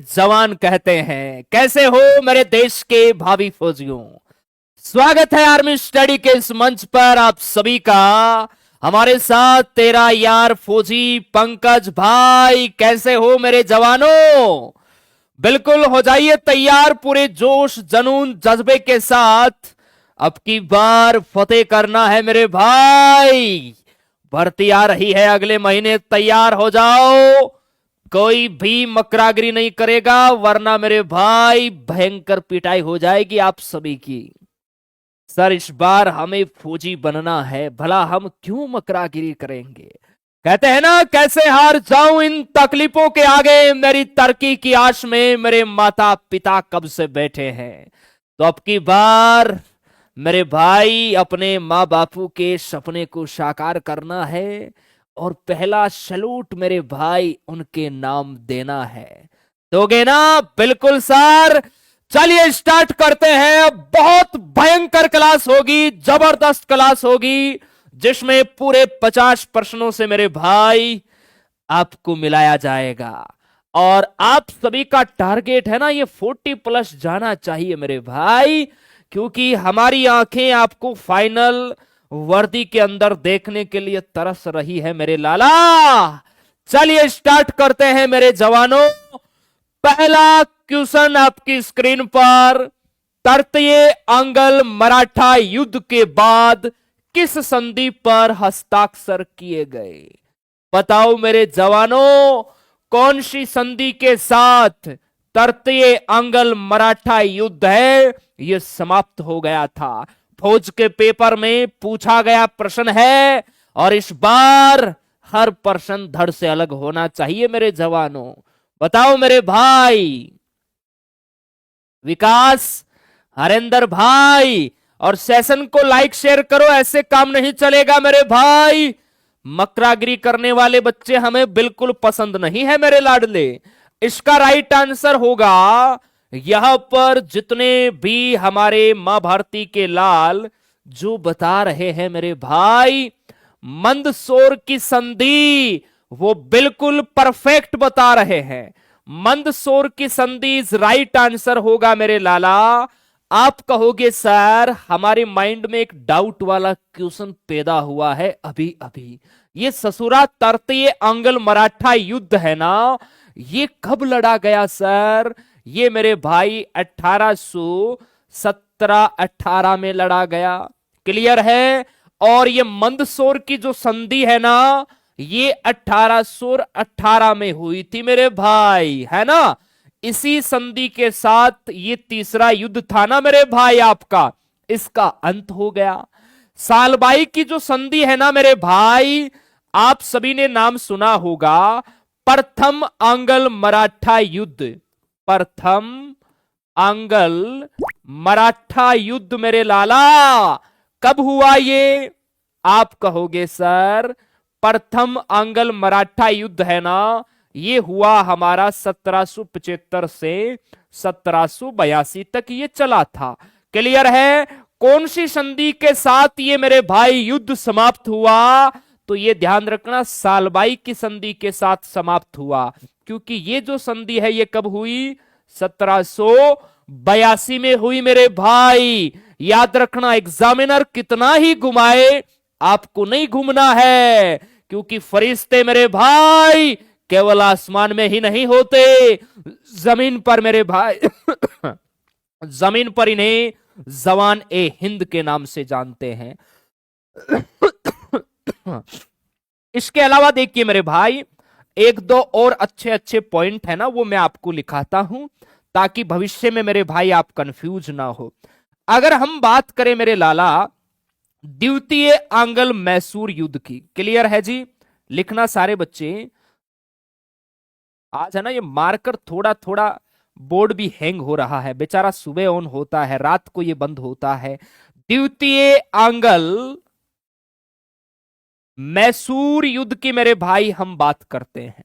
जवान कहते हैं। कैसे हो मेरे देश के भावी फौजियों। स्वागत है आर्मी स्टडी के इस मंच पर आप सभी का। हमारे साथ तेरा यार फौजी पंकज भाई। कैसे हो मेरे जवानों। बिल्कुल हो जाइए तैयार पूरे जोश जुनून जज्बे के साथ। अब की बार फतेह करना है मेरे भाई। भर्ती आ रही है अगले महीने, तैयार हो जाओ। कोई भी मकरागिरी नहीं करेगा वरना मेरे भाई भयंकर पिटाई हो जाएगी आप सभी की। सर इस बार हमें फौजी बनना है, भला हम क्यों मकरागिरी करेंगे। कहते हैं ना कैसे हार जाऊं इन तकलीफों के आगे, मेरी तरक्की की आश में मेरे माता पिता कब से बैठे हैं। तो अब की बार मेरे भाई अपने माँ बापू के सपने को साकार करना है और पहला सैल्यूट मेरे भाई उनके नाम देना है। दोगे ना। बिल्कुल सर। चलिए स्टार्ट करते हैं। बहुत भयंकर क्लास होगी, जबरदस्त क्लास होगी, जिसमें पूरे 50 प्रश्नों से मेरे भाई आपको मिलाया जाएगा। और आप सभी का टारगेट है ना ये 40+ जाना चाहिए मेरे भाई, क्योंकि हमारी आंखें आपको फाइनल वर्दी के अंदर देखने के लिए तरस रही है मेरे लाला। चलिए स्टार्ट करते हैं मेरे जवानों। पहला क्वेश्चन आपकी स्क्रीन पर। तृतीय अंगल मराठा युद्ध के बाद किस संधि पर हस्ताक्षर किए गए। बताओ मेरे जवानों, कौन सी संधि के साथ तृतीय अंगल मराठा युद्ध है यह समाप्त हो गया था। फौज के पेपर में पूछा गया प्रश्न है और इस बार हर प्रश्न धड़ से अलग होना चाहिए मेरे जवानों। बताओ मेरे भाई। विकास, हरेंद्र भाई, और सेशन को लाइक शेयर करो, ऐसे काम नहीं चलेगा मेरे भाई। मकरागिरी करने वाले बच्चे हमें बिल्कुल पसंद नहीं है मेरे लाडले। इसका राइट आंसर होगा, यहां पर जितने भी हमारे मां भारती के लाल जो बता रहे हैं मेरे भाई, मंदसौर की संधि वो बिल्कुल परफेक्ट बता रहे हैं। मंदसौर की संधि इज राइट आंसर होगा मेरे लाला। आप कहोगे सर हमारे माइंड में एक डाउट वाला क्वेश्चन पैदा हुआ है अभी अभी। ये ससुरा तृतीय अंगल मराठा युद्ध है ना, ये कब लड़ा गया सर। ये मेरे भाई 1817-18 में लड़ा गया। क्लियर है। और ये मंदसौर की जो संधि है ना, ये 1818 में हुई थी मेरे भाई, है ना। इसी संधि के साथ ये तीसरा युद्ध था ना मेरे भाई आपका, इसका अंत हो गया। सालबाई की जो संधि है ना मेरे भाई, आप सभी ने नाम सुना होगा, प्रथम अंगल मराठा युद्ध। प्रथम अंगल मराठा युद्ध मेरे लाला कब हुआ ये। आप कहोगे सर प्रथम अंगल मराठा युद्ध है ना, ये हुआ हमारा 1775 से 1782 तक ये चला था। क्लियर है। कौन सी संधि के साथ ये मेरे भाई युद्ध समाप्त हुआ, तो ये ध्यान रखना सालबाई की संधि के साथ समाप्त हुआ। क्योंकि ये जो संधि है ये कब हुई, 1782 में हुई मेरे भाई। याद रखना, एग्जामिनर कितना ही घुमाए आपको नहीं घूमना है, क्योंकि फरिश्ते मेरे भाई केवल आसमान में ही नहीं होते, जमीन पर मेरे भाई जमीन पर इन्हें जवान ए हिंद के नाम से जानते हैं। इसके अलावा देखिए मेरे भाई, एक दो और अच्छे अच्छे पॉइंट है ना, वो मैं आपको लिखाता हूं ताकि भविष्य में मेरे भाई आप कंफ्यूज ना हो। अगर हम बात करें मेरे लाला द्वितीय आंगल मैसूर युद्ध की, क्लियर है जी। लिखना सारे बच्चे। आज है ना ये मार्कर थोड़ा थोड़ा बोर्ड भी हैंग हो रहा है बेचारा, सुबह ऑन होता है रात को ये बंद होता है। द्वितीय आंगल मैसूर युद्ध की मेरे भाई हम बात करते हैं,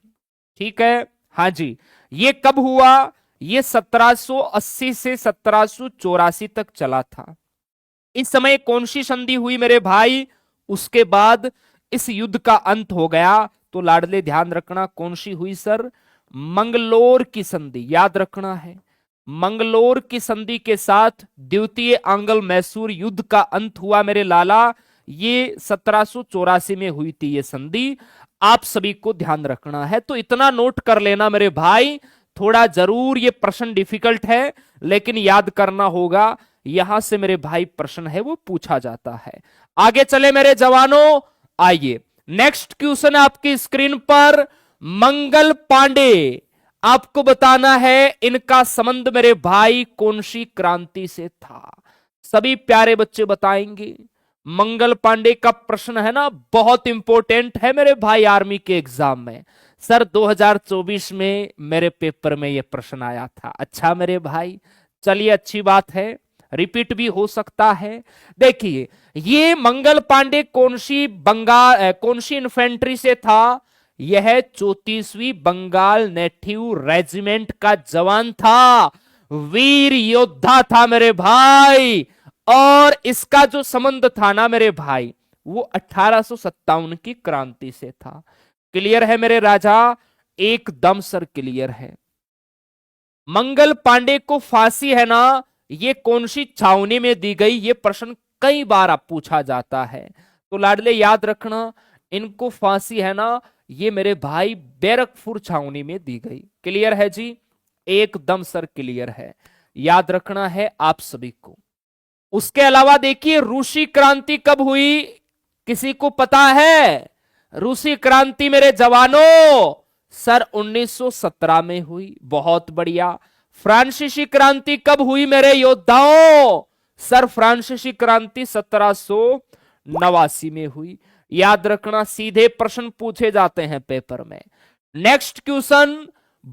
ठीक है। हाँ जी। ये कब हुआ, ये 1780 से 1784 तक चला था। इस समय कौन सी संधि हुई मेरे भाई, उसके बाद इस युद्ध का अंत हो गया। तो लाडले ध्यान रखना कौन सी हुई सर, मंगलोर की संधि, याद रखना है। मंगलोर की संधि के साथ द्वितीय आंग्ल मैसूर युद्ध का अंत हुआ मेरे लाला। ये 1784 में हुई थी ये संधि, आप सभी को ध्यान रखना है। तो इतना नोट कर लेना मेरे भाई, थोड़ा जरूर ये प्रश्न डिफिकल्ट है लेकिन याद करना होगा, यहां से मेरे भाई प्रश्न है वो पूछा जाता है। आगे चले मेरे जवानों, आइए नेक्स्ट क्वेश्चन आपकी स्क्रीन पर। मंगल पांडे, आपको बताना है इनका संबंध मेरे भाई कौन सी क्रांति से था। सभी प्यारे बच्चे बताएंगे। मंगल पांडे का प्रश्न है ना, बहुत इंपॉर्टेंट है मेरे भाई आर्मी के एग्जाम में। सर 2024 में मेरे पेपर में यह प्रश्न आया था। अच्छा मेरे भाई, चलिए अच्छी बात है, रिपीट भी हो सकता है। देखिए ये मंगल पांडे कौन सी इन्फेंट्री से था। यह 34वीं बंगाल नेटिव रेजिमेंट का जवान था, वीर योद्धा था मेरे भाई। और इसका जो संबंध था ना मेरे भाई, वो 1857 की क्रांति से था। क्लियर है मेरे राजा, एकदम सर क्लियर है। मंगल पांडे को फांसी है ना, ये कौन सी छावनी में दी गई, ये प्रश्न कई बार आप पूछा जाता है। तो लाडले याद रखना, इनको फांसी है ना, ये मेरे भाई बैरकपुर छावनी में दी गई। क्लियर है जी, एकदम सर क्लियर है, याद रखना है आप सभी को। उसके अलावा देखिए रूसी क्रांति कब हुई, किसी को पता है? रूसी क्रांति मेरे जवानों सर 1917 में हुई, बहुत बढ़िया। फ्रांसीसी क्रांति कब हुई मेरे योद्धाओं? सर फ्रांसीसी क्रांति 1789 में हुई। याद रखना, सीधे प्रश्न पूछे जाते हैं पेपर में। नेक्स्ट क्वेश्चन,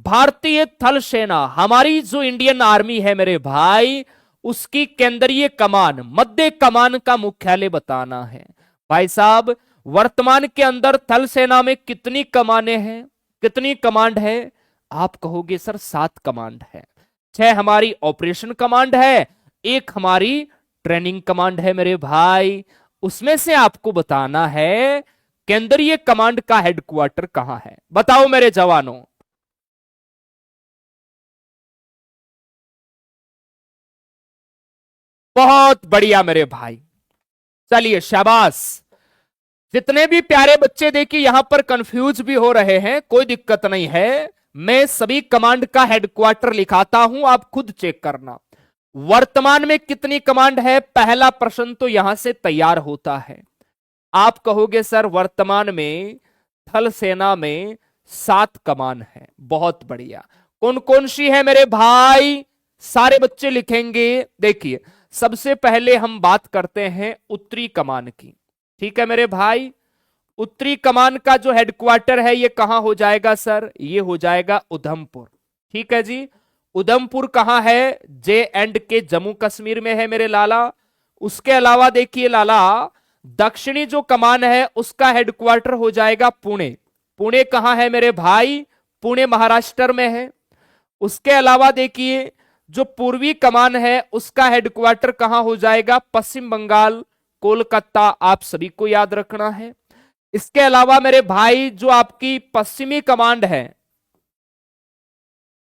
भारतीय थल सेना, हमारी जो इंडियन आर्मी है मेरे भाई, उसकी केंद्रीय कमान, मध्य कमान का मुख्यालय बताना है। भाई साहब वर्तमान के अंदर थल सेना में कितनी कमाने हैं, कितनी कमांड है? आप कहोगे सर 7 कमांड है। 6 हमारी ऑपरेशन कमांड है, 1 हमारी ट्रेनिंग कमांड है मेरे भाई। उसमें से आपको बताना है केंद्रीय कमांड का हेडक्वार्टर कहां है, बताओ मेरे जवानों। बहुत बढ़िया मेरे भाई, चलिए शाबाश। जितने भी प्यारे बच्चे देखिए यहां पर कंफ्यूज भी हो रहे हैं, कोई दिक्कत नहीं है, मैं सभी कमांड का हेडक्वार्टर लिखाता हूं, आप खुद चेक करना। वर्तमान में कितनी कमांड है, पहला प्रश्न तो यहां से तैयार होता है। आप कहोगे सर वर्तमान में थल सेना में 7 कमान है, बहुत बढ़िया। कौन कौन सी है मेरे भाई, सारे बच्चे लिखेंगे। देखिए सबसे पहले हम बात करते हैं उत्तरी कमान की, ठीक है मेरे भाई। उत्तरी कमान का जो हेडक्वार्टर है ये कहां हो जाएगा सर, ये हो जाएगा उधमपुर, ठीक है जी। उधमपुर कहां है, J&K जम्मू कश्मीर में है मेरे लाला। उसके अलावा देखिए लाला, दक्षिणी जो कमान है उसका हेडक्वार्टर हो जाएगा पुणे। पुणे कहां है मेरे भाई, पुणे महाराष्ट्र में है। उसके अलावा देखिए जो पूर्वी कमान है उसका हेडक्वार्टर कहां हो जाएगा, पश्चिम बंगाल, कोलकाता, आप सभी को याद रखना है। इसके अलावा मेरे भाई जो आपकी पश्चिमी कमांड है,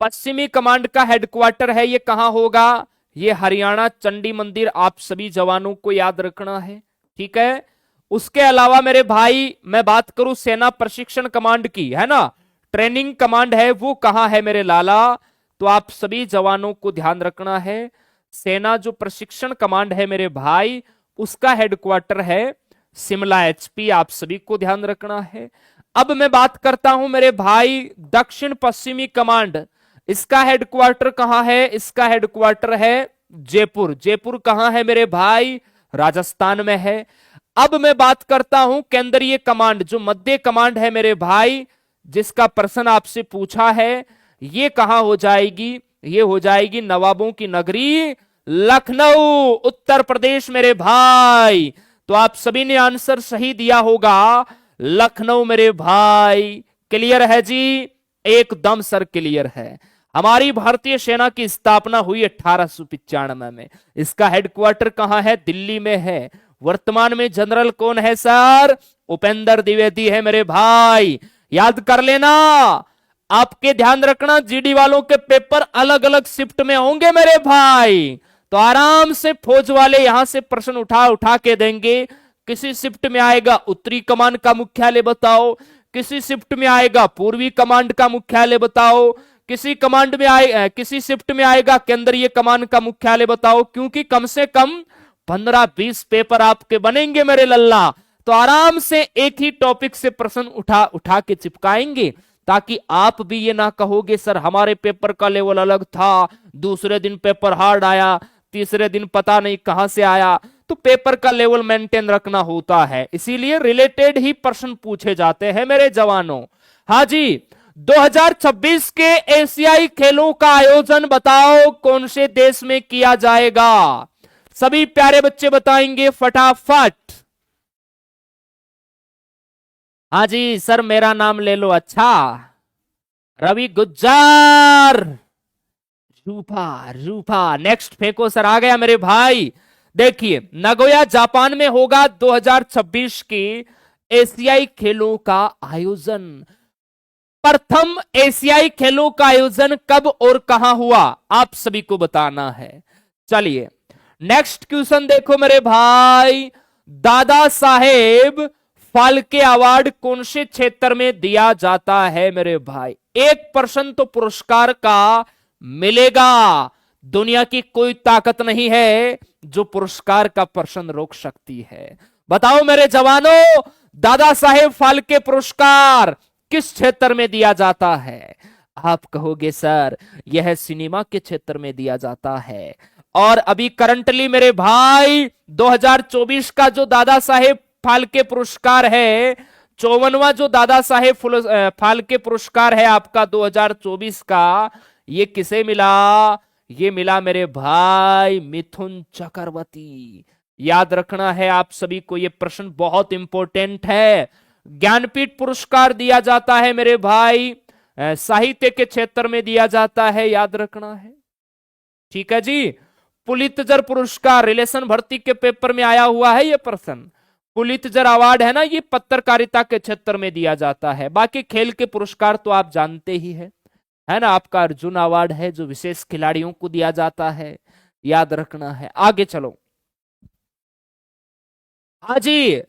पश्चिमी कमांड का हेडक्वार्टर है ये कहां होगा, ये हरियाणा चंडी मंदिर, आप सभी जवानों को याद रखना है, ठीक है। उसके अलावा मेरे भाई मैं बात करूं सेना प्रशिक्षण कमांड की, है ना, ट्रेनिंग कमांड है वो कहां है मेरे लाला, तो आप सभी जवानों को ध्यान रखना है, सेना जो प्रशिक्षण कमांड है मेरे भाई उसका हेडक्वार्टर है शिमला HP, आप सभी को ध्यान रखना है। अब मैं बात करता हूं मेरे भाई दक्षिण पश्चिमी कमांड, इसका हेडक्वार्टर कहां है, इसका हेडक्वार्टर है जयपुर। जयपुर कहां है मेरे भाई, राजस्थान में है। अब मैं बात करता हूं केंद्रीय कमांड, जो मध्य कमांड है मेरे भाई, जिसका प्रश्न आपसे पूछा है, ये कहां हो जाएगी, ये हो जाएगी नवाबों की नगरी लखनऊ, उत्तर प्रदेश मेरे भाई। तो आप सभी ने आंसर सही दिया होगा, लखनऊ मेरे भाई। क्लियर है जी, एकदम सर क्लियर है। हमारी भारतीय सेना की स्थापना हुई 1895 में। इसका हेडक्वार्टर कहां है, दिल्ली में है। वर्तमान में जनरल कौन है सर, उपेंद्र द्विवेदी है मेरे भाई, याद कर लेना। आपके ध्यान रखना, जीडी वालों के पेपर अलग अलग शिफ्ट में होंगे मेरे भाई, तो आराम से फौज वाले यहां से प्रश्न उठा उठा के देंगे। किसी शिफ्ट में आएगा उत्तरी कमान का मुख्यालय बताओ, किसी शिफ्ट में आएगा पूर्वी कमांड का मुख्यालय बताओ, किसी शिफ्ट में आएगा केंद्रीय कमान का मुख्यालय बताओ, क्योंकि कम से कम 15-20 पेपर आपके बनेंगे मेरे लल्ला। तो आराम से एक ही टॉपिक से प्रश्न उठा उठा के चिपकाएंगे, ताकि आप भी ये ना कहोगे सर हमारे पेपर का लेवल अलग था, दूसरे दिन पेपर हार्ड आया, तीसरे दिन पता नहीं कहां से आया। तो पेपर का लेवल मेंटेन रखना होता है, इसीलिए रिलेटेड ही प्रश्न पूछे जाते हैं मेरे जवानों। हाँ जी, 2026 के एशियाई खेलों का आयोजन बताओ कौन से देश में किया जाएगा? सभी प्यारे बच्चे बताएंगे फटाफट। हाँ जी सर, मेरा नाम ले लो। अच्छा, रवि गुज्जर, रूपा रूपा। नेक्स्ट फेंको सर, आ गया मेरे भाई। देखिए, नगोया जापान में होगा 2026 के एशियाई खेलों का आयोजन। प्रथम एशियाई खेलों का आयोजन कब और कहां हुआ, आप सभी को बताना है। चलिए नेक्स्ट क्वेश्चन देखो मेरे भाई, दादा साहेब फाल्के अवार्ड कौन से क्षेत्र में दिया जाता है मेरे भाई? 1% तो पुरस्कार का मिलेगा, दुनिया की कोई ताकत नहीं है जो पुरस्कार का प्रश्न रोक सकती है। बताओ मेरे जवानों, दादा साहेब फाल्के पुरस्कार किस क्षेत्र में दिया जाता है? आप कहोगे सर यह सिनेमा के क्षेत्र में दिया जाता है। और अभी करंटली मेरे भाई 2024 का जो दादा साहेब फाल्के पुरस्कार है, 54वां जो दादा साहेब फाल्के पुरस्कार है आपका 2024 का, ये किसे मिला? ये मिला मेरे भाई मिथुन चक्रवर्ती। याद रखना है आप सभी को, ये प्रश्न बहुत इंपॉर्टेंट है। ज्ञानपीठ पुरस्कार दिया जाता है मेरे भाई, साहित्य के क्षेत्र में दिया जाता है, याद रखना है। ठीक है जी। पुलित्जर पुरस्कार रिलेशन भर्ती के पेपर में आया हुआ है ये प्रश्न। पुलित्जर अवार्ड है ना, ये पत्रकारिता के क्षेत्र में दिया जाता है। बाकी खेल के पुरस्कार तो आप जानते ही है ना। आपका अर्जुन अवार्ड है जो विशेष खिलाड़ियों को दिया जाता है, याद रखना है। आगे चलो। हाँ जी,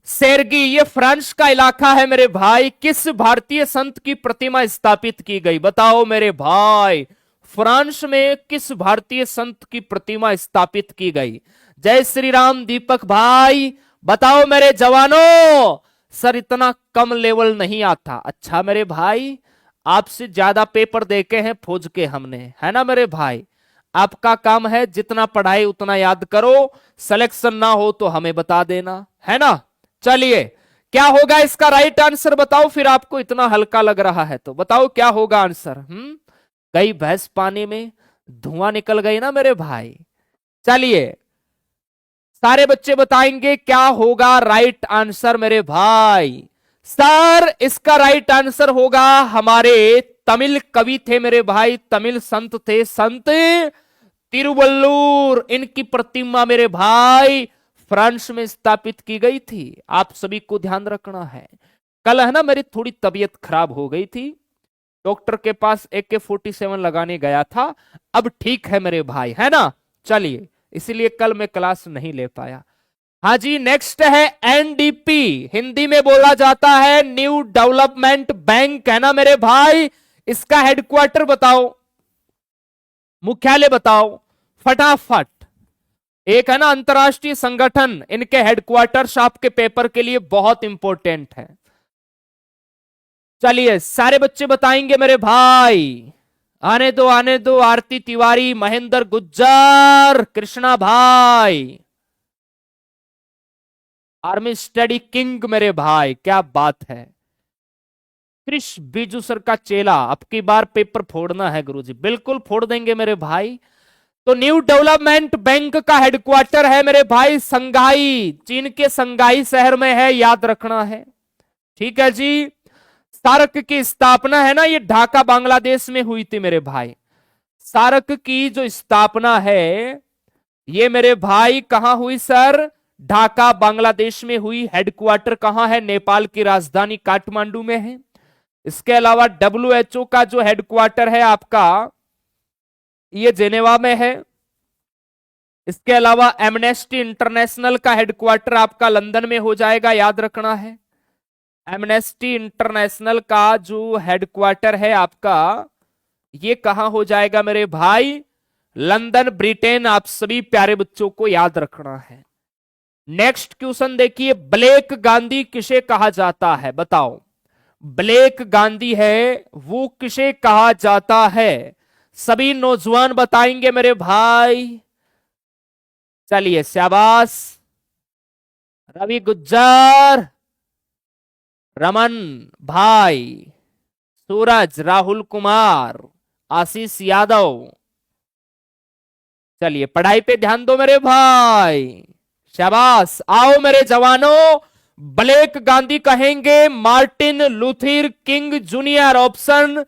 सेर्गी, ये फ्रांस का इलाका है मेरे भाई। किस भारतीय संत की प्रतिमा स्थापित की गई? बताओ मेरे भाई, फ्रांस में किस भारतीय संत की प्रतिमा स्थापित की गई? जय श्री राम दीपक भाई, बताओ मेरे जवानों। सर इतना कम लेवल नहीं आता। अच्छा मेरे भाई, आपसे ज्यादा पेपर देखे हैं फौज के हमने, है ना मेरे भाई। आपका काम है जितना पढ़ाई उतना याद करो, सिलेक्शन ना हो तो हमें बता देना, है ना। चलिए, क्या होगा इसका राइट आंसर बताओ। फिर आपको इतना हल्का लग रहा है तो बताओ क्या होगा आंसर। गई भैंस पानी में, धुआं निकल गई ना मेरे भाई। चलिए, सारे बच्चे बताएंगे क्या होगा राइट आंसर मेरे भाई। सर इसका राइट आंसर होगा, हमारे तमिल कवि थे मेरे भाई, तमिल संत थे, संत तिरुवल्लुर। इनकी प्रतिमा मेरे भाई फ्रांस में स्थापित की गई थी। आप सभी को ध्यान रखना है। कल है ना मेरी थोड़ी तबीयत खराब हो गई थी, डॉक्टर के पास AK-47 लगाने गया था, अब ठीक है मेरे भाई, है ना। चलिए, इसीलिए कल मैं क्लास नहीं ले पाया। हाँ जी, नेक्स्ट है NDP, हिंदी में बोला जाता है न्यू डेवलपमेंट बैंक, है ना मेरे भाई। इसका हेडक्वार्टर बताओ, मुख्यालय बताओ फटाफट। एक है ना अंतरराष्ट्रीय संगठन, इनके हेडक्वार्टर्स आपके पेपर के लिए बहुत इंपॉर्टेंट है। चलिए, सारे बच्चे बताएंगे मेरे भाई। आने दो आरती तिवारी, महेंद्र गुज्जर, कृष्णा भाई, आर्मी स्टडी किंग मेरे भाई, क्या बात है। क्रिश बीजू सर का चेला, अब की बार पेपर फोड़ना है गुरुजी। बिल्कुल फोड़ देंगे मेरे भाई। तो न्यू डेवलपमेंट बैंक का हेडक्वार्टर है मेरे भाई संघाई, चीन के संघाई शहर में है, याद रखना है। ठीक है जी। सार्क की स्थापना है ना, ये ढाका बांग्लादेश में हुई थी मेरे भाई। सार्क की जो स्थापना है ये मेरे भाई कहां हुई सर? ढाका बांग्लादेश में हुई। हेडक्वार्टर कहां है? नेपाल की राजधानी काठमांडू में है। इसके अलावा WHO का जो हेडक्वार्टर है आपका ये जेनेवा में है। इसके अलावा एमनेस्टी इंटरनेशनल का हेडक्वार्टर आपका लंदन में हो जाएगा, याद रखना है। एमनेस्टी इंटरनेशनल का जो हेडक्वार्टर है आपका ये कहां हो जाएगा मेरे भाई? London, Britain. आप सभी प्यारे बच्चों को याद रखना है। नेक्स्ट क्वेश्चन देखिए, ब्लैक गांधी किसे कहा जाता है? बताओ, ब्लैक गांधी है वो किसे कहा जाता है? सभी नौजवान बताएंगे मेरे भाई। चलिए शाबाश। रवि गुज्जर, रमन भाई, सूरज, राहुल कुमार, आशीष यादव। चलिए पढ़ाई पे ध्यान दो मेरे भाई, शाबाश। आओ मेरे जवानों, ब्लैक गांधी कहेंगे Martin Luther king junior. Option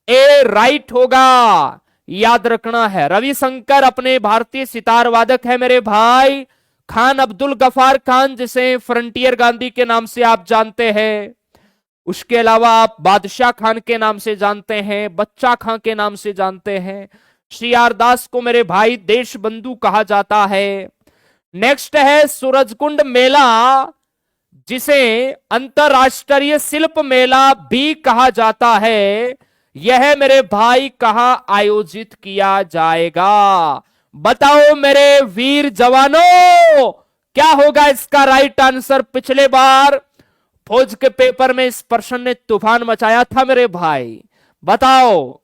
A right होगा, याद रखना है। रविशंकर अपने भारतीय सितार वादक है मेरे भाई। खान अब्दुल गफार खान, जिसे फ्रंटियर गांधी के नाम से आप जानते हैं। उसके अलावा आप बादशाह खान के नाम से जानते हैं, बच्चा खां के नाम से जानते हैं। CR दास को मेरे भाई देश बंधु कहा जाता है। नेक्स्ट है सूरजकुंड मेला, जिसे अंतरराष्ट्रीय शिल्प मेला भी कहा जाता है। यह मेरे भाई कहां आयोजित किया जाएगा? बताओ मेरे वीर जवानों, क्या होगा इसका राइट आंसर? पिछले बार फौज के पेपर में इस प्रश्न ने तूफान मचाया था मेरे भाई। बताओ,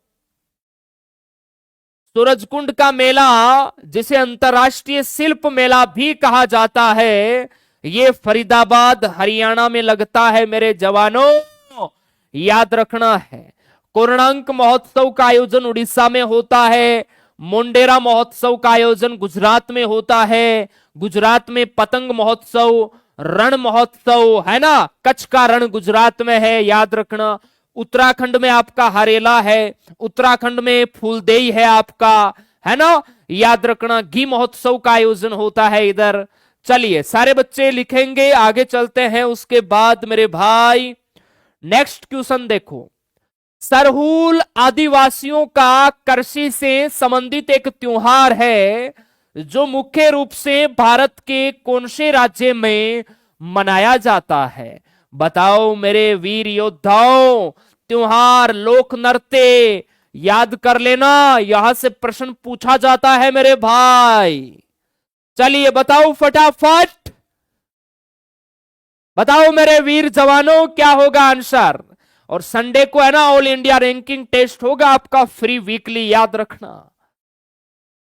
सूरजकुंड का मेला, जिसे अंतरराष्ट्रीय शिल्प मेला भी कहा जाता है, ये फरीदाबाद हरियाणा में लगता है मेरे जवानों, याद रखना है। कोणार्क महोत्सव का आयोजन उड़ीसा में होता है। मोंडेरा महोत्सव का आयोजन गुजरात में होता है। गुजरात में पतंग महोत्सव, रण महोत्सव है ना, कच्छ का रण गुजरात में है, याद रखना। उत्तराखंड में आपका हरेला है, उत्तराखंड में फूलदेई है आपका, है ना, याद रखना। घी महोत्सव का आयोजन होता है इधर। चलिए सारे बच्चे लिखेंगे, आगे चलते हैं। उसके बाद मेरे भाई नेक्स्ट क्वेश्चन देखो, सरहूल आदिवासियों का कृषि से संबंधित एक त्योहार है जो मुख्य रूप से भारत के कौन से राज्य में मनाया जाता है? बताओ मेरे वीर योद्धाओं, त्योहार, लोक नृत्य याद कर लेना, यहां से प्रश्न पूछा जाता है मेरे भाई। चलिए बताओ फटाफट, बताओ मेरे वीर जवानों, क्या होगा आंसर? और संडे को है ना ऑल इंडिया रैंकिंग टेस्ट होगा आपका फ्री वीकली, याद रखना।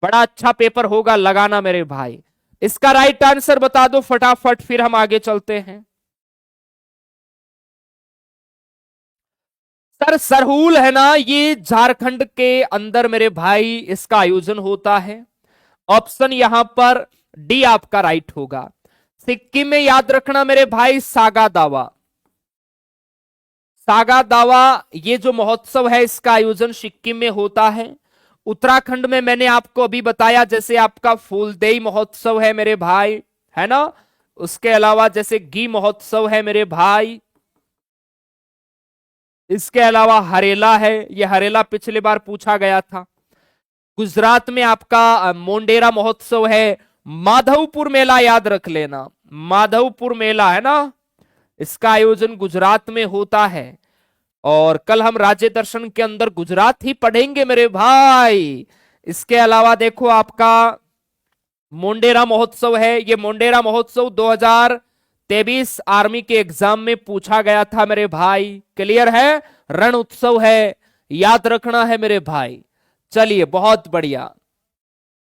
बड़ा अच्छा पेपर होगा, लगाना मेरे भाई। इसका राइट आंसर बता दो फटाफट, फिर हम आगे चलते हैं। सर सरहूल है ना, ये झारखंड के अंदर मेरे भाई इसका आयोजन होता है। ऑप्शन यहां पर डी आपका राइट होगा। सिक्किम में याद रखना मेरे भाई सागा दावा। सागा दावा ये जो महोत्सव है इसका आयोजन सिक्किम में होता है। उत्तराखंड में मैंने आपको अभी बताया, जैसे आपका फूलदेई महोत्सव है मेरे भाई, है ना। उसके अलावा जैसे घी महोत्सव है मेरे भाई। इसके अलावा हरेला है, ये हरेला पिछली बार पूछा गया था। गुजरात में आपका मोंडेरा महोत्सव है। माधवपुर मेला याद रख लेना, माधवपुर मेला है ना, इसका आयोजन गुजरात में होता है। और कल हम राज्य दर्शन के अंदर गुजरात ही पढ़ेंगे मेरे भाई। इसके अलावा देखो आपका मोंडेरा महोत्सव है। ये मोंडेरा महोत्सव 2023 आर्मी के एग्जाम में पूछा गया था मेरे भाई, क्लियर है। रण उत्सव है, याद रखना है मेरे भाई। चलिए बहुत बढ़िया,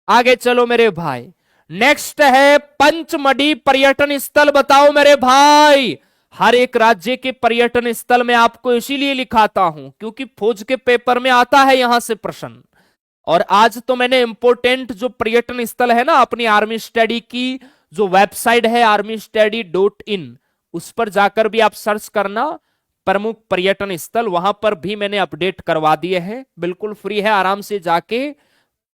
आगे चलो मेरे भाई। नेक्स्ट है पंचमढ़ी पर्यटन स्थल। बताओ मेरे भाई, हर एक राज्य के पर्यटन स्थल में आपको इसीलिए लिखाता हूं क्योंकि फौज के पेपर में आता है यहां से प्रश्न। और आज तो मैंने इंपोर्टेंट जो पर्यटन स्थल है ना, अपनी आर्मी स्टडी की जो वेबसाइट है armystudy.in, उस पर जाकर भी आप सर्च करना प्रमुख पर्यटन स्थल, वहां पर भी मैंने अपडेट करवा दिए हैं, बिल्कुल फ्री है। आराम से जाके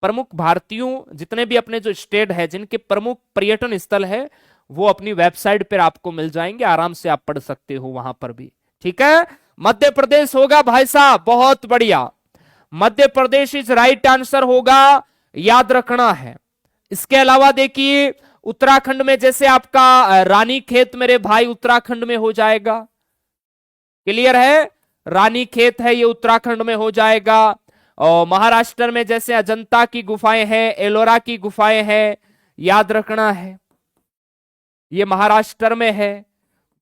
प्रमुख भारतीयों जितने भी अपने जो स्टेट है जिनके प्रमुख पर्यटन स्थल है वो अपनी वेबसाइट पर आपको मिल जाएंगे, आराम से आप पढ़ सकते हो वहां पर भी, ठीक है। मध्य प्रदेश होगा भाई साहब, बहुत बढ़िया, Madhya Pradesh is right answer होगा, याद रखना है। इसके अलावा देखिए उत्तराखंड में जैसे आपका रानी खेत मेरे भाई उत्तराखंड में हो जाएगा, क्लियर है, रानी खेत है ये उत्तराखंड में हो जाएगा। और महाराष्ट्र में जैसे अजंता की गुफाएं हैं, एलोरा की गुफाएं हैं, याद रखना है, ये महाराष्ट्र में है।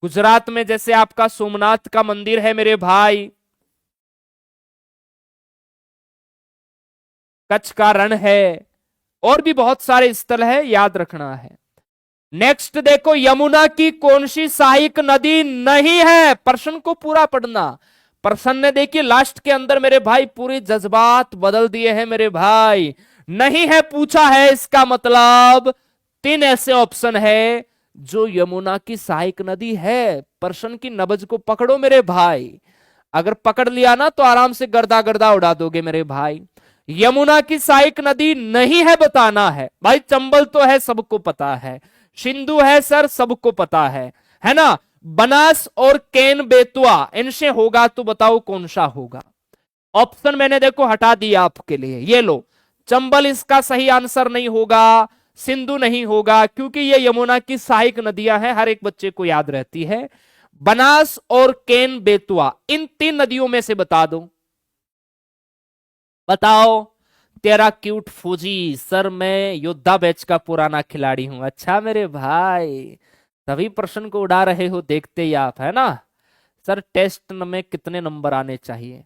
गुजरात में जैसे आपका सोमनाथ का मंदिर है मेरे भाई, कच्छ का रण है, और भी बहुत सारे स्थल है, याद रखना है। नेक्स्ट देखो, यमुना की कौन सी सहायक नदी नहीं है, प्रश्न को पूरा पढ़ना। प्रश्न ने देखिए लास्ट के अंदर मेरे भाई पूरे जज्बात बदल दिए हैं मेरे भाई, नहीं है पूछा है, इसका मतलब 3 ऐसे ऑप्शन है जो यमुना की सहायक नदी है। प्रश्न की नब्ज को पकड़ो मेरे भाई, अगर पकड़ लिया ना तो आराम से गर्दा गर्दा उड़ा दोगे मेरे भाई। यमुना की सहायक नदी नहीं है बताना है भाई। चंबल तो है, सबको पता है, सिंधु है सर, सबको पता है ना। बनास और केन बेतवा, इनसे होगा तो बताओ कौन सा होगा। ऑप्शन मैंने देखो हटा दिया आपके लिए, ये लो, चंबल इसका सही आंसर नहीं होगा, सिंधु नहीं होगा, क्योंकि ये यमुना की सहायक नदियां हैं, हर एक बच्चे को याद रहती है। बनास और केन बेतवा, इन 3 नदियों में से बता दो, बताओ। तेरा क्यूट फौजी, सर मैं योद्धा बैच का पुराना खिलाड़ी हूं। अच्छा मेरे भाई, तभी प्रश्न को उड़ा रहे हो, देखते ही आप, है ना। सर टेस्ट में कितने नंबर आने चाहिए?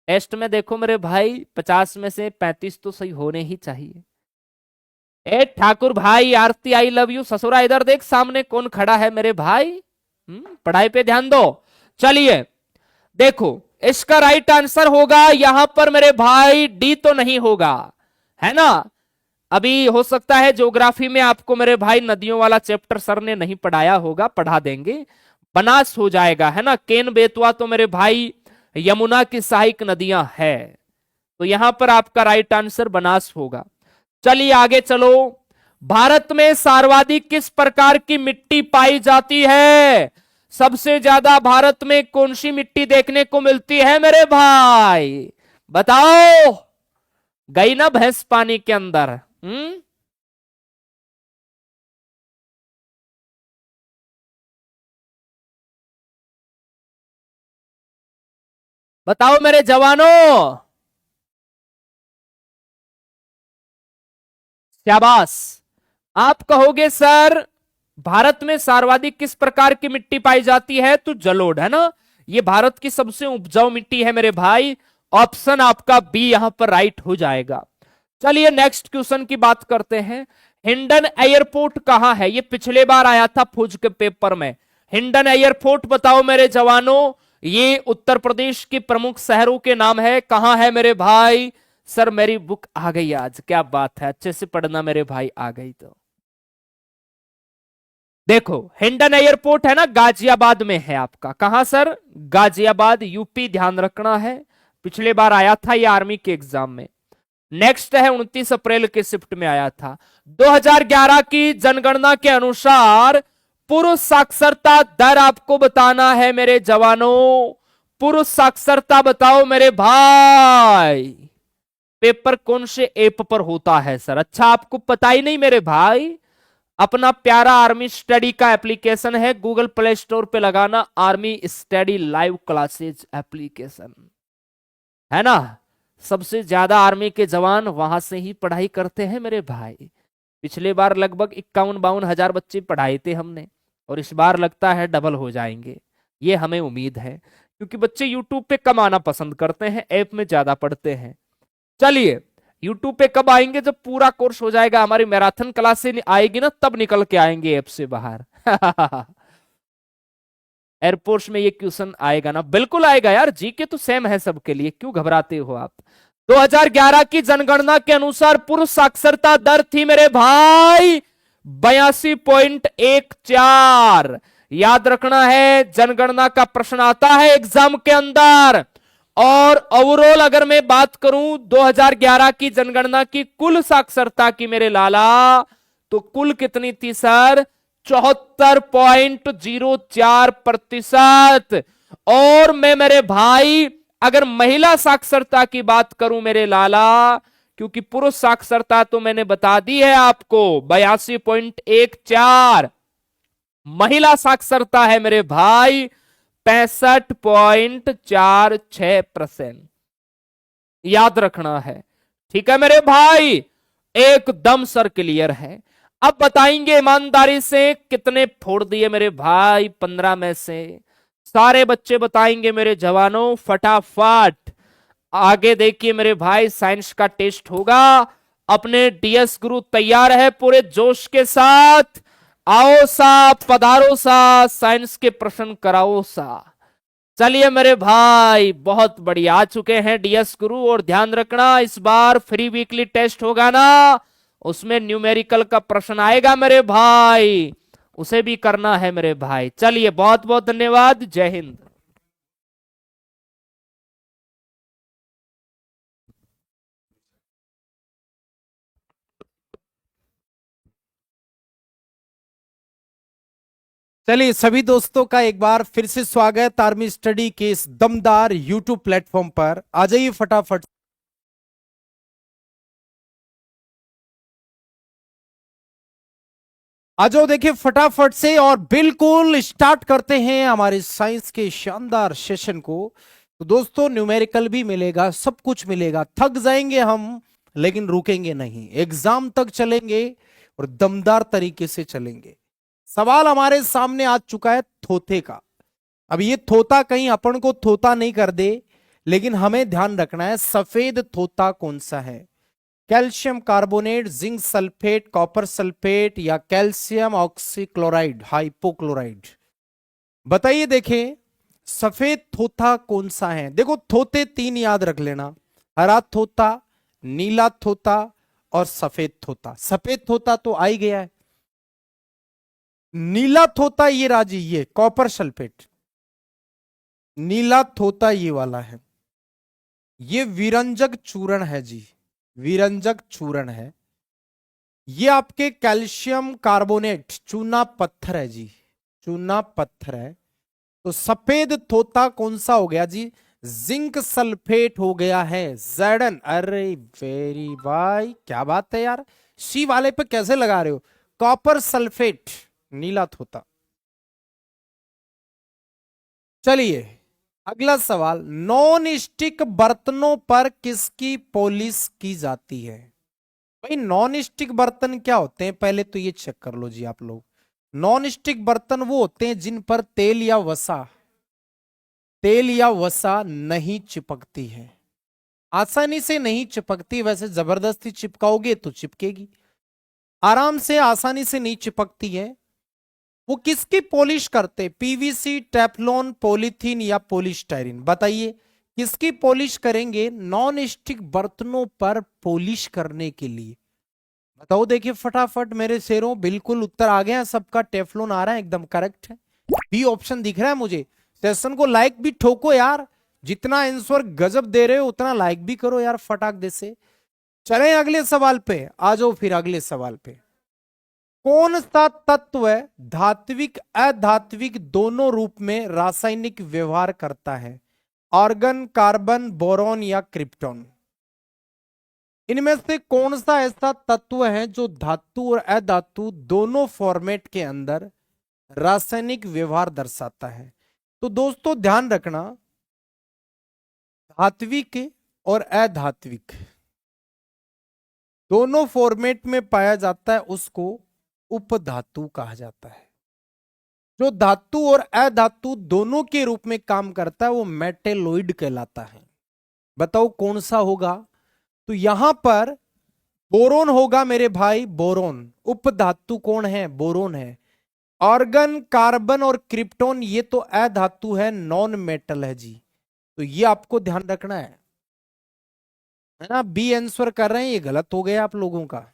टेस्ट में देखो मेरे भाई 50 में से 35 तो सही होने ही चाहिए। ए ठाकुर भाई, आरती आई लव यू। ससुरा इधर देख, सामने कौन खड़ा है मेरे भाई, पढ़ाई पे ध्यान दो। चलिए देखो, इसका राइट आंसर होगा यहां पर मेरे भाई डी तो नहीं होगा, है ना। अभी हो सकता है ज्योग्राफी में आपको मेरे भाई नदियों वाला चैप्टर सर ने नहीं पढ़ाया होगा, पढ़ा देंगे। बनास हो जाएगा, है ना। केन बेतवा तो मेरे भाई यमुना की सहायक नदियां है, तो यहां पर आपका राइट आंसर बनास होगा। चलिए आगे चलो। भारत में सर्वाधिक किस प्रकार की मिट्टी पाई जाती है? सबसे ज्यादा भारत में कौन सी मिट्टी देखने को मिलती है मेरे भाई, बताओ। गई ना भैंस पानी के अंदर। बताओ मेरे जवानों, शाबाश। आप कहोगे सर भारत में सर्वाधिक किस प्रकार की मिट्टी पाई जाती है, तो जलोढ़, है ना। ये भारत की सबसे उपजाऊ मिट्टी है मेरे भाई। ऑप्शन आपका बी यहां पर राइट हो जाएगा। चलिए नेक्स्ट क्वेश्चन की बात करते हैं। हिंडन एयरपोर्ट कहां है? ये पिछले बार आया था फौज के पेपर में। हिंडन एयरपोर्ट बताओ मेरे जवानों, ये उत्तर प्रदेश के प्रमुख शहरों के नाम है। कहां है मेरे भाई? सर मेरी बुक आ गई आज, क्या बात है, अच्छे से पढ़ना मेरे भाई, आ गई तो देखो। हिंडन एयरपोर्ट है ना, गाजियाबाद में है आपका। कहां सर? गाजियाबाद, यूपी, ध्यान रखना है। पिछले बार आया था ये आर्मी के एग्जाम में। नेक्स्ट है 29 अप्रैल के शिफ्ट में आया था। 2011 की जनगणना के अनुसार पुरुष साक्षरता दर आपको बताना है मेरे जवानों। पुरुष साक्षरता बताओ मेरे भाई। पेपर कौन से ऐप पर होता है सर? अच्छा आपको पता ही नहीं मेरे भाई। अपना प्यारा आर्मी स्टडी का एप्लीकेशन है, गूगल प्ले स्टोर पे लगाना, army study live classes application, है ना। सबसे ज्यादा आर्मी के जवान वहां से ही पढ़ाई करते हैं मेरे भाई। पिछले बार लगभग 51-52 हजार बच्चे पढ़ाए थे हमने, और इस बार लगता है डबल हो जाएंगे, ये हमें उम्मीद है, क्योंकि बच्चे यूट्यूब पे कम आना पसंद करते हैं, ऐप में ज्यादा पढ़ते हैं। चलिए यूट्यूब पे कब आएंगे? जब पूरा कोर्स हो जाएगा, हमारी मैराथन क्लासे आएगी ना, तब निकल के आएंगे ऐप से बाहर। एयरपोर्ट्स में ये क्वेश्चन आएगा ना? बिल्कुल आएगा यार, जीके तो सेम है सबके लिए, क्यों घबराते हो आप। 2011 की जनगणना के अनुसार पुरुष साक्षरता दर थी मेरे भाई 82.14। याद रखना है, जनगणना का प्रश्न आता है एग्जाम के अंदर। और ओवरऑल अगर मैं बात करूं 2011 की जनगणना की कुल साक्षरता की मेरे लाला, तो कुल कितनी थी सर? 74.04%। और मैं मेरे भाई अगर महिला साक्षरता की बात करूं मेरे लाला, क्योंकि पुरुष साक्षरता तो मैंने बता दी है आपको 82.14, महिला साक्षरता है मेरे भाई 65.46%। याद रखना है, ठीक है मेरे भाई, एकदम सर क्लियर है। अब बताएंगे ईमानदारी से कितने फोड़ दिए मेरे भाई 15 में से, सारे बच्चे बताएंगे मेरे जवानों फटाफट। आगे देखिए मेरे भाई साइंस का टेस्ट होगा, अपने डीएस गुरु तैयार है पूरे जोश के साथ। आओ सा, पधारो सा, साइंस के प्रश्न कराओ सा। चलिए मेरे भाई बहुत बढ़िया आ चुके हैं डीएस गुरु, और ध्यान रखना इस बार फ्री वीकली टेस्ट होगा ना, उसमें न्यूमेरिकल का प्रश्न आएगा मेरे भाई, उसे भी करना है मेरे भाई। चलिए बहुत बहुत धन्यवाद, जय हिंद। चलिए सभी दोस्तों का एक बार फिर से स्वागत आर्मी स्टडी के इस दमदार यूट्यूब प्लेटफॉर्म पर। आ जाइए फटाफट, आ जाओ देखिए फटाफट से, और बिल्कुल स्टार्ट करते हैं हमारे साइंस के शानदार सेशन को। तो दोस्तों न्यूमेरिकल भी मिलेगा, सब कुछ मिलेगा, थक जाएंगे हम लेकिन रुकेंगे नहीं, एग्जाम तक चलेंगे और दमदार तरीके से चलेंगे। सवाल हमारे सामने आ चुका है थोथे का। अब ये थोता कहीं अपन को थोता नहीं कर दे, लेकिन हमें ध्यान रखना है सफेद थोता कौन सा है, calcium carbonate, zinc sulphate, copper sulphate या कैल्शियम ऑक्सीक्लोराइड हाइपोक्लोराइड। बताइए देखें सफेद थोथा कौन सा है। देखो थोते तीन याद रख लेना, हरा थोता, नीला थोता और सफेद थोता। सफेद थोता तो आ ही गया है। नीला थोता ये राजी, ये कॉपर सल्फेट। नीला थोता ये वाला है, ये विरंजक चूर्ण है जी, विरंजक चूर्ण है। ये आपके कैल्शियम कार्बोनेट चूना पत्थर है जी, चूना पत्थर है। तो सफेद थोता कौन सा हो गया जी, जिंक सल्फेट हो गया है, Zn। अरे वेरी भाई क्या बात है यार, सी वाले पे कैसे लगा रहे हो, कॉपर सल्फेट नीला थोता। चलिए अगला सवाल, नॉन स्टिक बर्तनों पर किसकी पॉलिश की जाती है। भाई नॉन स्टिक बर्तन क्या होते हैं, पहले तो ये चेक कर लो जी आप लोग। नॉन स्टिक बर्तन वो होते हैं जिन पर तेल या वसा नहीं चिपकती है, आसानी से नहीं चिपकती। वैसे जबरदस्ती चिपकाओगे तो चिपकेगी, आराम से आसानी से नहीं चिपकती है। वो किसकी पॉलिश करते, पीवीसी, टेफ्लॉन, पॉलीथीन या पॉलीस्टाइरिन। बताइए किसकी पॉलिश करेंगे नॉन स्टिक बर्तनों पर पॉलिश करने के लिए। बताओ देखिए फटाफट मेरे शेरों, बिल्कुल उत्तर आ गया सबका, टेफ्लॉन आ रहा है, एकदम करेक्ट है, बी ऑप्शन दिख रहा है मुझे। सेशन को लाइक भी ठोको यार, जितना आंसर गजब दे रहे हो उतना लाइक भी करो यार फटाक दे से। चलें अगले सवाल पे, आ जाओ फिर अगले सवाल पे। कौन सा तत्व धात्विक अधात्विक दोनों रूप में रासायनिक व्यवहार करता है, आर्गन, कार्बन, बोरॉन या क्रिप्टॉन। इनमें से कौन सा ऐसा तत्व है जो धातु और अधातु दोनों फॉर्मेट के अंदर रासायनिक व्यवहार दर्शाता है। तो दोस्तों ध्यान रखना, धात्विक और अधात्विक दोनों फॉर्मेट में पाया जाता है, उसको उपधातु कहा जाता है। जो धातु और अधातु दोनों के रूप में काम करता है वो मेटेलोइड कहलाता है। बताओ कौन सा होगा, तो यहां पर बोरोन होगा मेरे भाई, बोरोन। उपधातु कौन है, बोरोन है। ऑर्गन, कार्बन और क्रिप्टॉन ये तो अधातु है, नॉन मेटल है जी, तो ये आपको ध्यान रखना है ना। बी आंसर कर रहे हैं, ये गलत हो गया आप लोगों का।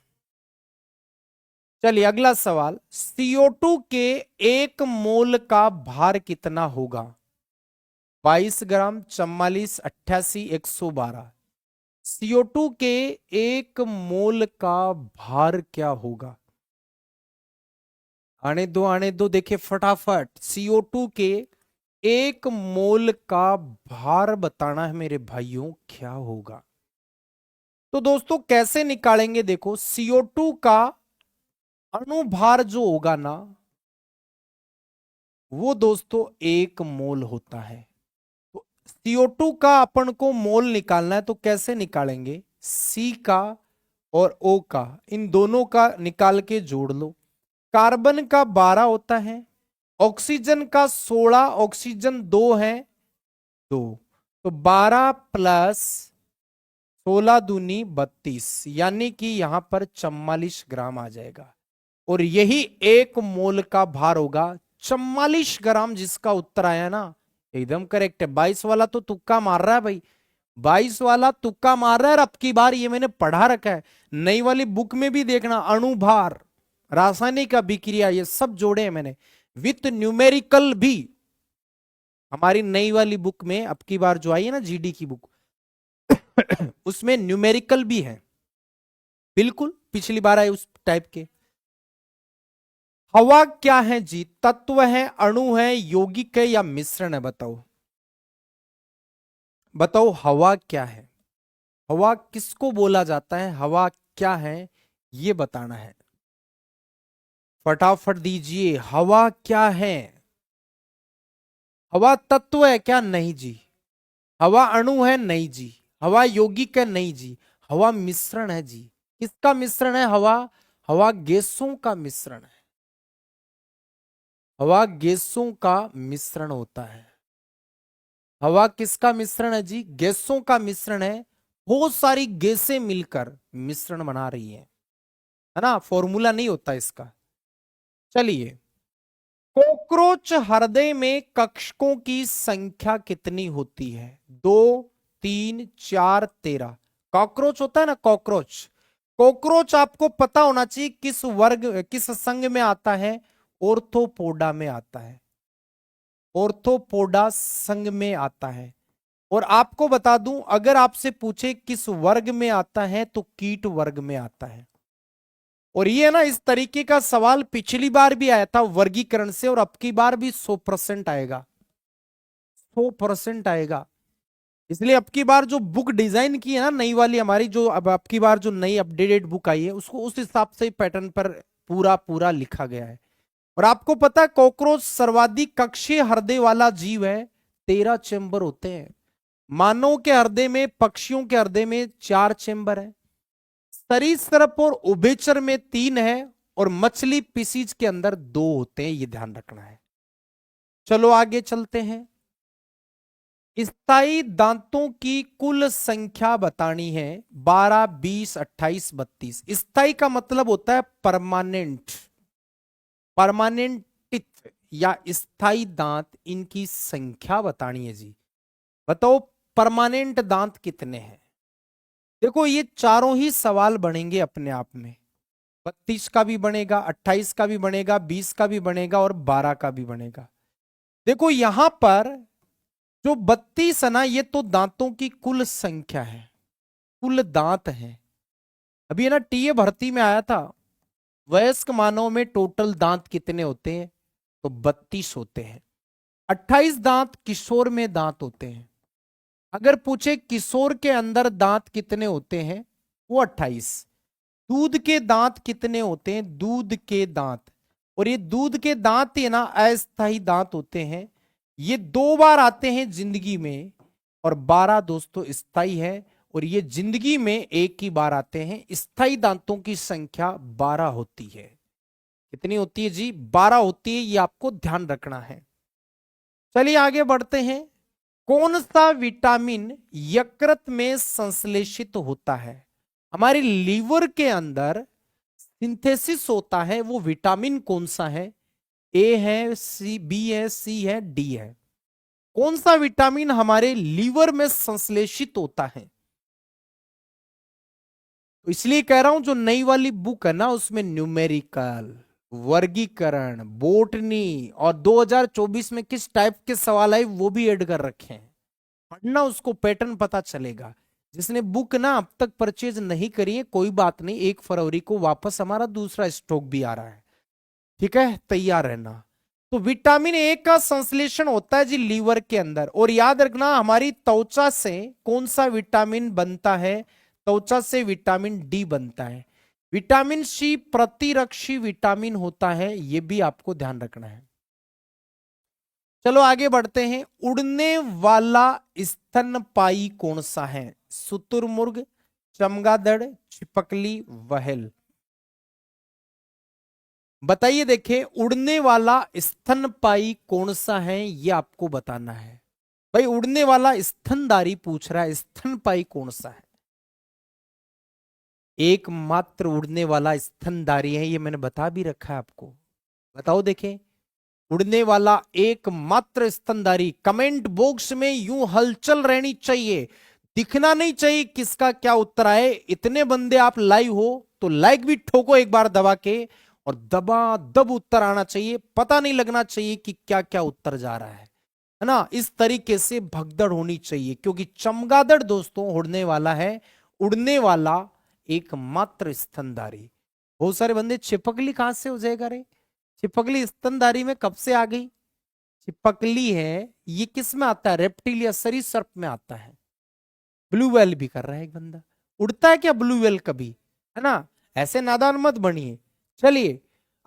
चलिए अगला सवाल, CO2 के एक मोल का भार कितना होगा, 22 ग्राम, 44, 88, 112। CO2 के एक मोल का भार क्या होगा, आने दो देखिए फटाफट। CO2 के एक मोल का भार बताना है मेरे भाइयों, क्या होगा? तो दोस्तों कैसे निकालेंगे? देखो, CO2 का अणुभार जो होगा ना, वो दोस्तों 1 मोल होता है। तो CO2 का अपन को मोल निकालना है, तो कैसे निकालेंगे? C का और O का, इन दोनों का निकाल के जोड़ लो। कार्बन का 12 होता है, ऑक्सीजन का 16, ऑक्सीजन 2 है, 2, तो 12 प्लस 16 दूनी 32, यानी कि यहां पर 44 ग्राम आ जाएगा। और यही 1 मोल का भार होगा, 44 ग्राम। जिसका उत्तर आया ना, एकदम करेक्ट है। 22 वाला तो तुक्का मार रहा है भाई, 22 वाला तुक्का मार रहा है। और अब की बार ये मैंने पढ़ा रखा है, नई वाली बुक में भी देखना, अणुभार, रासायनिक अभिक्रिया, ये सब जोड़े हैं मैंने, विथ न्यूमेरिकल भी। हमारी नई वाली बुक में अब की बार जो आई है ना, GD की बुक, उसमें न्यूमेरिकल भी है, बिल्कुल पिछली बार आए उस टाइप के। हवा क्या है जी? तत्व है, अणु है, यौगिक है या मिश्रण है? बताओ बताओ, हवा क्या है? हवा किसको बोला जाता है? हवा क्या है, ये बताना है। फटाफट दीजिए, हवा क्या है? हवा तत्व है क्या? नहीं जी। हवा अणु है? नहीं जी। हवा यौगिक है? नहीं जी। हवा मिश्रण है जी। किसका मिश्रण है हवा? हवा गैसों का मिश्रण है। हवा गैसों का मिश्रण होता है। हवा किसका मिश्रण है जी? गैसों का मिश्रण है। बहुत सारी गैसें मिलकर मिश्रण बना रही है ना? फॉर्मूला नहीं होता इसका। चलिए, कॉकरोच हृदय में कक्षकों की संख्या कितनी होती है? 2, 3, 4, 13। कॉकरोच होता है ना, कॉकरोच। कॉकरोच आपको पता होना चाहिए किस वर्ग, किस संघ में आता है? ऑर्थोपोडा में आता है। ऑर्थोपोडा संघ में आता है। और आपको बता दूं, अगर आपसे पूछे किस वर्ग में आता है, तो कीट वर्ग में आता है। और ये ना, इस तरीके का सवाल पिछली बार भी आया था वर्गीकरण से, और अब की बार भी 100% आएगा, 100% आएगा। इसलिए अब की बार जो बुक डिजाइन की है ना, नई वाली हमारी, जो अब की बार जो नई अपडेटेड बुक आई है, उसको उस हिसाब से पैटर्न पर पूरा पूरा लिखा गया है। और आपको पता है, कॉकरोच सर्वाधिक कक्षीय हृदय वाला जीव है। 13 चेंबर होते हैं। मानव के हृदय में, पक्षियों के हृदय में 4 चेंबर है। सरीसृप और उभयचर में 3 है। और मछली पिसीज के अंदर 2 होते हैं, ये ध्यान रखना है। चलो आगे चलते हैं। स्थायी दांतों की कुल संख्या बतानी है। 12, 20, 28, 32। स्थायी का मतलब होता है परमानेंट, परमानेंट टिथ या स्थायी दांत, इनकी संख्या बतानी है जी। बताओ परमानेंट दांत कितने हैं? देखो, ये चारों ही सवाल बनेंगे अपने आप में। 32 का भी बनेगा, 28 का भी बनेगा, 20 का भी बनेगा और 12 का भी बनेगा। देखो यहां पर जो 32 है ना, ये तो दांतों की कुल संख्या है, कुल दांत है। अभी है ना, टीए भर्ती में आया था, वयस्क मानव में टोटल दांत कितने होते हैं? तो 32 होते हैं। 28 दांत किशोर में दांत होते हैं। अगर पूछे किशोर के अंदर दांत कितने होते हैं, वो 28। दूध के दांत कितने होते हैं? दूध के दांत, और ये दूध के दांत है ना, अस्थायी दांत होते हैं। ये 2 बार आते हैं जिंदगी में, और 12 दोस्तों स्थायी है। और ये जिंदगी में एक ही बार आते हैं। स्थायी दांतों की संख्या 12 होती है। कितनी होती है जी? 12 होती है, ये आपको ध्यान रखना है। चलिए आगे बढ़ते हैं। कौन सा विटामिन यकृत में संश्लेषित होता है? हमारी लीवर के अंदर सिंथेसिस होता है, वो विटामिन कौन सा है? ए है, सी, बी है, सी है, डी है। कौन सा विटामिन हमारे लीवर में संश्लेषित होता है? तो इसलिए कह रहा हूं, जो नई वाली बुक है ना, उसमें न्यूमेरिकल, वर्गीकरण, बोटनी और 2024 में किस टाइप के सवाल आए वो भी ऐड कर रखे हैं। पढ़ना, उसको पैटर्न पता चलेगा। जिसने बुक ना अब तक परचेज नहीं करी है, कोई बात नहीं, 1 फरवरी को वापस हमारा दूसरा स्टॉक भी आ रहा है। ठीक है, तैयार रहना। तो विटामिन ए का संश्लेषण होता है जी लीवर के अंदर। और याद रखना हमारी त्वचा से कौन सा विटामिन बनता है, त्वचा से विटामिन डी बनता है। विटामिन सी प्रतिरक्षी विटामिन होता है, यह भी आपको ध्यान रखना है। चलो आगे बढ़ते हैं। उड़ने वाला स्तनपायी कौन सा है? शुतुरमुर्ग, चमगादड़, छिपकली, व्हेल। बताइए, देखिए उड़ने वाला स्तनपायी कौन सा है, ये आपको बताना है। भाई उड़ने वाला स्तनधारी पूछ रहा है, स्तनपायी कौन सा है? एकमात्र उड़ने वाला स्तनधारी है, ये मैंने बता भी रखा है आपको। बताओ देखें, उड़ने वाला एकमात्र स्तनधारी। कमेंट बॉक्स में यूं हलचल रहनी चाहिए, दिखना नहीं चाहिए किसका क्या उत्तर आए। इतने बंदे आप लाइव हो तो लाइक भी ठोको एक बार दबा के, और दबादब उत्तर आना चाहिए। पता नहीं लगना चाहिए कि क्या क्या उत्तर जा रहा है ना। इस तरीके से भगदड़ होनी चाहिए, क्योंकि चमगादड़ दोस्तों उड़ने वाला है, उड़ने वाला एकमात्र स्तनधारी। बहुत सारे बंदे छिपकली कहां से हो जाएगा रे? छिपकली स्तनधारी में कब से आ गई? छिपकली है, ये किस में आता है? रेप्टिलिया सरीसृप में आता है। ब्लू व्हेल भी कर रहा है एक बंदा। उड़ता है क्या ब्लू व्हेल कभी? है ना, ऐसे नादान मत बनिए। चलिए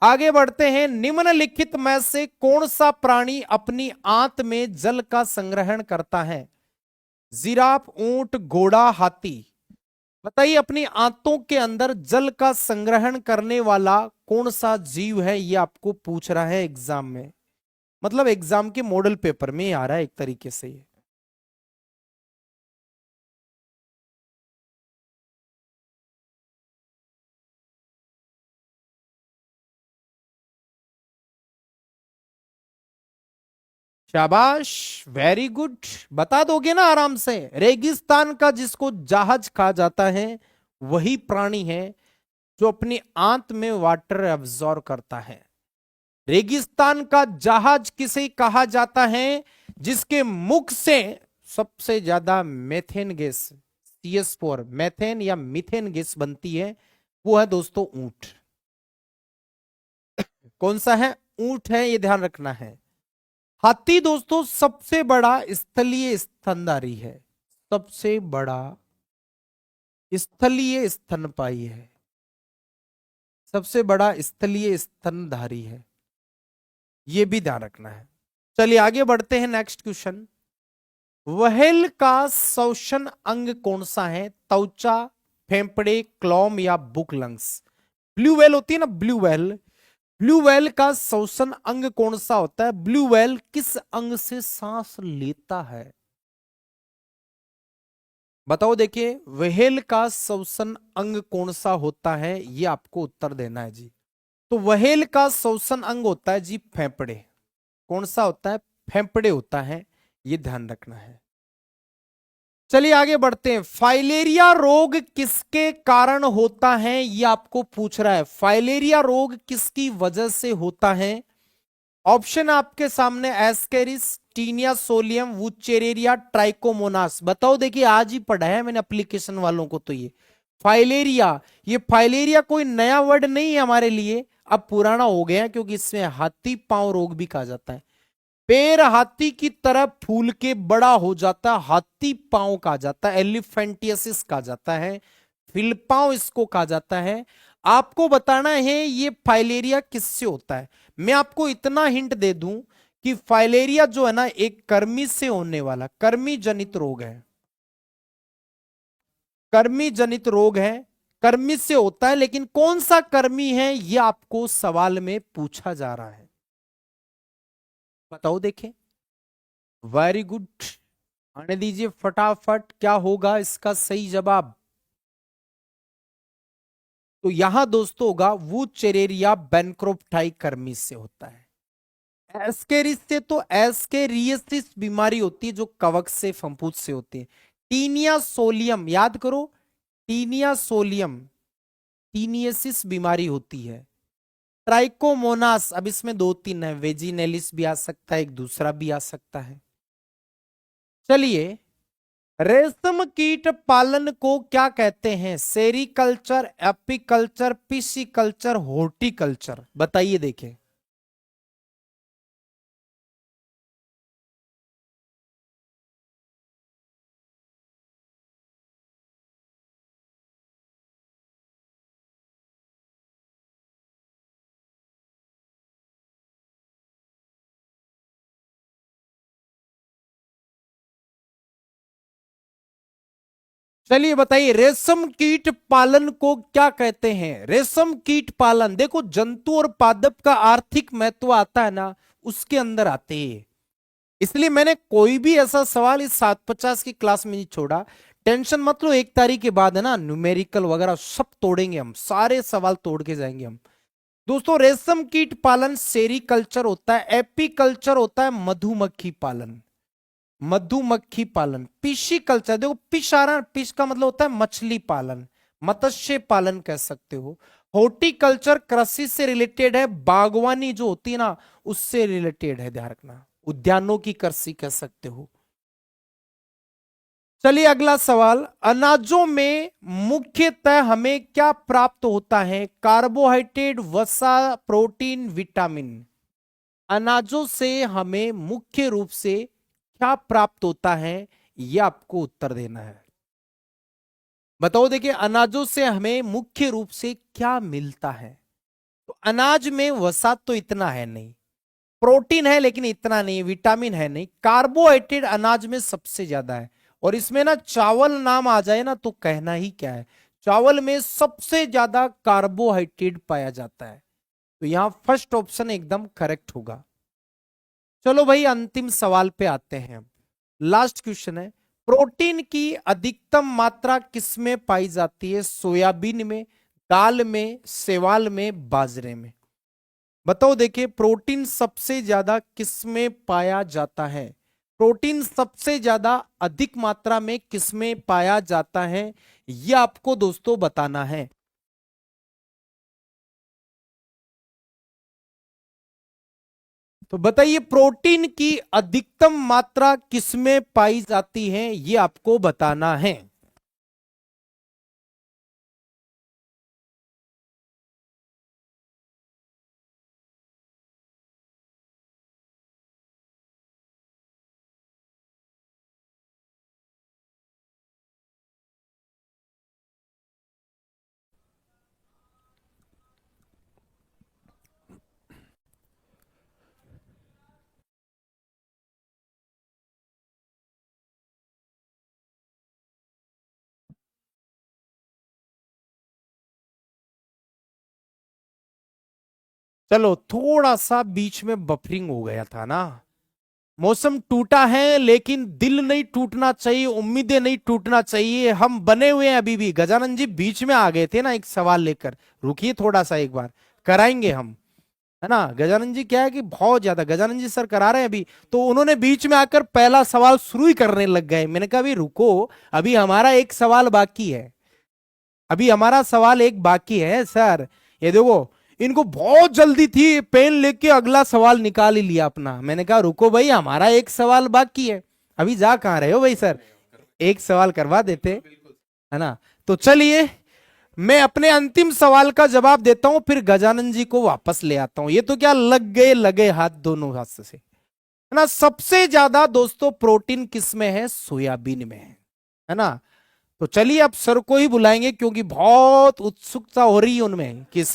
आगे बढ़ते हैं। निम्नलिखित में से कौन सा प्राणी अपनी आंत में जल का संग्रहण करता है? जिराफ, ऊंट, घोड़ा, हाथी। बताइए, अपनी आंतों के अंदर जल का संग्रहण करने वाला कौन सा जीव है? ये आपको पूछ रहा है एग्जाम में, मतलब एग्जाम के मॉडल पेपर में आ रहा है एक तरीके से ये। शाबाश, वेरी गुड। बता दोगे ना आराम से। रेगिस्तान का जिसको जहाज कहा जाता है वही प्राणी है जो अपनी आंत में वाटर एब्जॉर्ब करता है। रेगिस्तान का जहाज किसे कहा जाता है? जिसके मुख से सबसे ज्यादा मेथेन गैस, CS4 मेथेन या मीथेन गैस बनती है, वो है दोस्तों ऊंट। कौन सा है? ऊंट है, ये ध्यान रखना है। हाथी दोस्तों सबसे बड़ा स्थलीय स्तनधारी है, सबसे बड़ा स्थलीय स्तनपायी है, सबसे बड़ा स्थलीय स्तनधारी है, यह भी ध्यान रखना है। चलिए आगे बढ़ते हैं। Next question. व्हेल का श्वसन अंग कौन सा है? त्वचा, फेफड़े, क्लोम या बुक लंग्स। ब्लू व्हेल होती है ना, ब्लू व्हेल, ब्लू व्हेल का श्वसन अंग कौन सा होता है? ब्लू व्हेल किस अंग से सांस लेता है? बताओ, देखिए व्हेल का श्वसन अंग कौन सा होता है, ये आपको उत्तर देना है जी। तो व्हेल का श्वसन अंग होता है जी फेफड़े। कौन सा होता है? फेफड़े होता है, ये ध्यान रखना है। चलिए आगे बढ़ते हैं। फाइलेरिया रोग किसके कारण होता है, ये आपको पूछ रहा है। फाइलेरिया रोग किसकी वजह से होता है? ऑप्शन आपके सामने, एस्केरिस, टीनिया सोलियम, वुचेरेरिया, ट्राइकोमोनास। बताओ, देखिए आज ही पढ़ा है मैंने एप्लीकेशन वालों को। तो ये फाइलेरिया, ये फाइलेरिया कोई नया वर्ड नहीं है हमारे लिए, अब पुराना हो गया, क्योंकि इसमें हाथी पांव रोग भी कहा जाता है। पैर हाथी की तरह फूल के बड़ा हो जाता है, हाथी पांव कहा जाता है, एलिफेंटियसिस कहा जाता है, फिलपांव इसको कहा जाता है। आपको बताना है ये फाइलेरिया किससे होता है। मैं आपको इतना हिंट दे दूं कि फाइलेरिया जो है ना, एक कर्मी से होने वाला कर्मी जनित रोग है। कर्मी जनित रोग है, कर्मी से होता है, लेकिन कौन सा कर्मी है ये आपको सवाल में पूछा जा रहा है। बताओ देखें। वेरी गुड, आने दीजिए फटाफट। क्या होगा इसका सही जवाब? तो यहां दोस्तों होगा वुचेरेरिया बैनक्रोफ्टाई कर्मी से होता है। एस्केरिस से तो एस्केरियसिस बीमारी होती है जो कवक से, फंफूस से होती है। टीनिया सोलियम याद करो, टीनिया सोलियम टीनियसिस बीमारी होती है। ट्राइकोमोनास, अब इसमें दो तीन है, वेजिनेलिस भी आ सकता है, एक दूसरा भी आ सकता है। चलिए, रेशम कीट पालन को क्या कहते हैं? Sericulture, apiculture, pisciculture, horticulture. बताइए देखें। चलिए बताइए, रेशम कीट पालन को क्या कहते हैं? रेशम कीट पालन, देखो जंतु और पादप का आर्थिक महत्व आता है ना, उसके अंदर आते हैं। इसलिए मैंने कोई भी ऐसा सवाल इस 750 की क्लास में नहीं छोड़ा। टेंशन मत लो, 1 तारीख के बाद है ना न्यूमेरिकल वगैरह सब तोड़ेंगे हम, सारे सवाल तोड़ के जाएंगे हम। दोस्तों, रेशम कीट पालन सेरीकल्चर होता है, एपीकल्चर होता है मधुमक्खी पालन, मधुमक्खी पालन, पिशी कल्चर, देखो पिश आ रहा, पिश का मतलब होता है मछली पालन, मत्स्य पालन कह सकते हो। हॉर्टिकल्चर कृषि से रिलेटेड है, बागवानी जो होती है ना उससे रिलेटेड है, ध्यान रखना, उद्यानों की कृषि कह सकते हो। चलिए अगला सवाल, अनाजों में मुख्यतः हमें क्या प्राप्त होता है? कार्बोहाइड्रेट, वसा, प्रोटीन, विटामिन। अनाजों से हमें मुख्य रूप से क्या प्राप्त होता है, यह आपको उत्तर देना है। बताओ, देखिए अनाजों से हमें मुख्य रूप से क्या मिलता है? तो अनाज में वसा तो इतना है नहीं, प्रोटीन है लेकिन इतना नहीं, विटामिन है नहीं, कार्बोहाइड्रेट अनाज में सबसे ज्यादा है। और इसमें ना चावल नाम आ जाए ना तो कहना ही क्या है, चावल में सबसे ज्यादा कार्बोहाइड्रेट पाया जाता है। तो यहां फर्स्ट ऑप्शन एकदम करेक्ट होगा। चलो भाई अंतिम सवाल पे आते हैं, लास्ट क्वेश्चन है, प्रोटीन की अधिकतम मात्रा किसमें पाई जाती है? सोयाबीन में, दाल में, सेवाल में, बाजरे में। बताओ, देखिए प्रोटीन सबसे ज्यादा किसमें पाया जाता है? प्रोटीन सबसे ज्यादा अधिक मात्रा में किसमें पाया जाता है, यह आपको दोस्तों बताना है। तो बताइए प्रोटीन की अधिकतम मात्रा किसमें पाई जाती है, यह आपको बताना है। चलो थोड़ा सा बीच में बफरिंग हो गया था ना, मौसम टूटा है लेकिन दिल नहीं टूटना चाहिए, उम्मीदें नहीं टूटना चाहिए, हम बने हुए हैं अभी भी। गजानन जी बीच में आ गए थे ना एक सवाल लेकर, रुकिए थोड़ा सा, एक बार कराएंगे हम, है ना। गजानन जी क्या है कि बहुत ज्यादा, गजानन जी सर करा रहे हैं अभी, तो उन्होंने बीच में आकर पहला सवाल शुरू ही करने लग गए। मैंने कहा अभी रुको, अभी हमारा एक सवाल बाकी है, अभी हमारा सवाल एक बाकी है सर। ये देखो इनको बहुत जल्दी थी, पेन लेके अगला सवाल निकाल ही लिया अपना। मैंने कहा रुको भाई, हमारा एक सवाल बाकी है, अभी जा कहां रहे हो भाई सर, एक सवाल करवा देते, है ना। तो चलिए मैं अपने अंतिम सवाल का जवाब देता हूं, फिर गजानन जी को वापस ले आता हूं। ये तो क्या लगे हाथ दोनों हाथ से, है ना। सबसे ज्यादा दोस्तों प्रोटीन किस में है? सोयाबीन में है ना। तो चलिए अब सर को ही बुलाएंगे क्योंकि बहुत उत्सुकता हो रही है उनमें कि